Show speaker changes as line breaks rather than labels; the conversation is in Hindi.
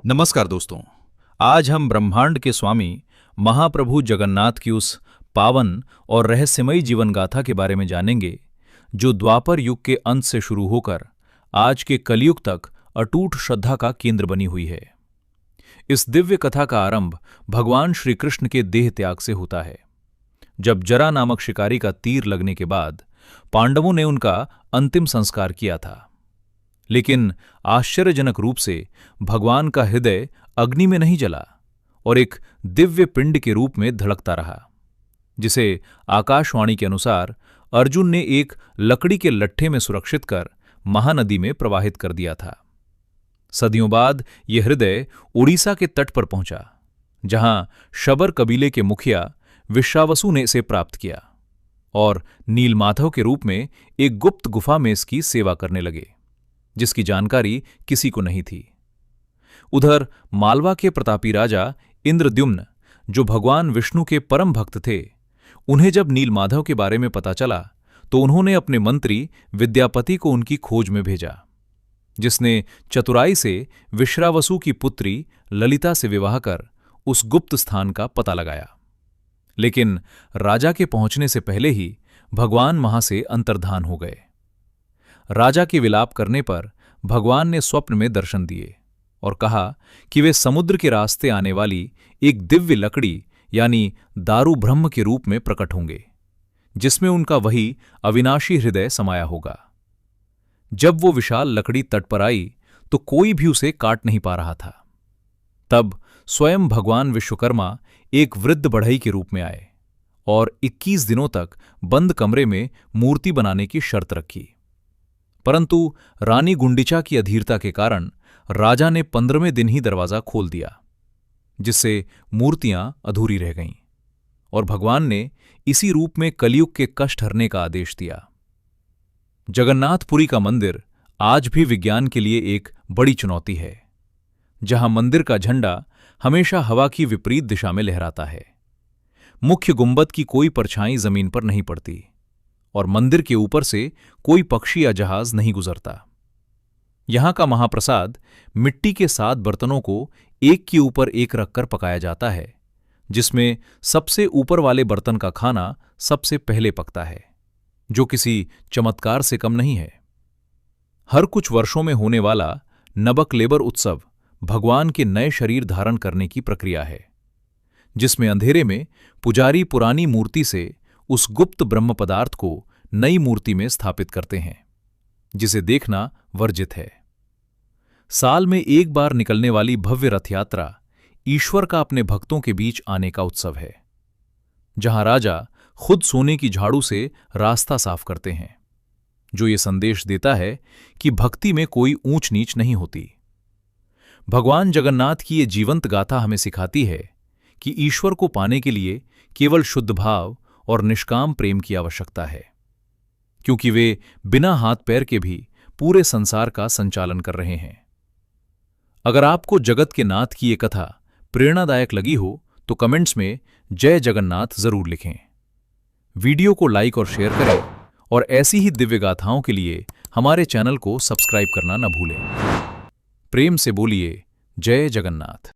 नमस्कार दोस्तों। आज हम ब्रह्मांड के स्वामी महाप्रभु जगन्नाथ की उस पावन और रहस्यमयी जीवन गाथा के बारे में जानेंगे जो द्वापर युग के अंत से शुरू होकर आज के कलयुग तक अटूट श्रद्धा का केंद्र बनी हुई है। इस दिव्य कथा का आरंभ भगवान श्री कृष्ण के देह त्याग से होता है, जब जरा नामक शिकारी का तीर लगने के बाद पांडवों ने उनका अंतिम संस्कार किया था। लेकिन आश्चर्यजनक रूप से भगवान का हृदय अग्नि में नहीं जला और एक दिव्य पिंड के रूप में धड़कता रहा, जिसे आकाशवाणी के अनुसार अर्जुन ने एक लकड़ी के लट्ठे में सुरक्षित कर महानदी में प्रवाहित कर दिया था। सदियों बाद यह हृदय उड़ीसा के तट पर पहुंचा, जहां शबर कबीले के मुखिया विश्वावसु ने इसे प्राप्त किया और नीलमाधव के रूप में एक गुप्त गुफा में इसकी सेवा करने लगे, जिसकी जानकारी किसी को नहीं थी। उधर मालवा के प्रतापी राजा इंद्रद्युम्न, जो भगवान विष्णु के परम भक्त थे, उन्हें जब नीलमाधव के बारे में पता चला तो उन्होंने अपने मंत्री विद्यापति को उनकी खोज में भेजा, जिसने चतुराई से विश्वावसु की पुत्री ललिता से विवाह कर उस गुप्त स्थान का पता लगाया। लेकिन राजा के पहुंचने से पहले ही भगवान वहां से अंतर्धान हो गए। राजा के विलाप करने पर भगवान ने स्वप्न में दर्शन दिए और कहा कि वे समुद्र के रास्ते आने वाली एक दिव्य लकड़ी यानी दारु ब्रह्म के रूप में प्रकट होंगे, जिसमें उनका वही अविनाशी हृदय समाया होगा। जब वो विशाल लकड़ी तट पर आई तो कोई भी उसे काट नहीं पा रहा था। तब स्वयं भगवान विश्वकर्मा एक वृद्ध बढ़ई के रूप में आए और 21 दिनों तक बंद कमरे में मूर्ति बनाने की शर्त रखी। परंतु रानी गुंडिचा की अधीरता के कारण राजा ने 15वें दिन ही दरवाजा खोल दिया, जिससे मूर्तियां अधूरी रह गईं और भगवान ने इसी रूप में कलयुग के कष्ट हरने का आदेश दिया। जगन्नाथपुरी का मंदिर आज भी विज्ञान के लिए एक बड़ी चुनौती है, जहां मंदिर का झंडा हमेशा हवा की विपरीत दिशा में लहराता है। मुख्य गुंबद की कोई परछाई जमीन पर नहीं पड़ती और मंदिर के ऊपर से कोई पक्षी या जहाज नहीं गुजरता। यहां का महाप्रसाद मिट्टी के 7 बर्तनों को एक के ऊपर एक रखकर पकाया जाता है, जिसमें सबसे ऊपर वाले बर्तन का खाना सबसे पहले पकता है, जो किसी चमत्कार से कम नहीं है। हर कुछ वर्षों में होने वाला नबकलेबर उत्सव भगवान के नए शरीर धारण करने की प्रक्रिया है, जिसमें अंधेरे में पुजारी पुरानी मूर्ति से उस गुप्त ब्रह्म पदार्थ को नई मूर्ति में स्थापित करते हैं, जिसे देखना वर्जित है। साल में एक बार निकलने वाली भव्य रथ यात्रा ईश्वर का अपने भक्तों के बीच आने का उत्सव है, जहां राजा खुद सोने की झाड़ू से रास्ता साफ करते हैं, जो ये संदेश देता है कि भक्ति में कोई ऊंच नीच नहीं होती। भगवान जगन्नाथ की ये जीवंत गाथा हमें सिखाती है कि ईश्वर को पाने के लिए केवल शुद्ध भाव और निष्काम प्रेम की आवश्यकता है, क्योंकि वे बिना हाथ पैर के भी पूरे संसार का संचालन कर रहे हैं। अगर आपको जगत के नाथ की ये कथा प्रेरणादायक लगी हो तो कमेंट्स में जय जगन्नाथ जरूर लिखें। वीडियो को लाइक और शेयर करें और ऐसी ही दिव्य गाथाओं के लिए हमारे चैनल को सब्सक्राइब करना न भूलें। प्रेम से बोलिए जय जगन्नाथ।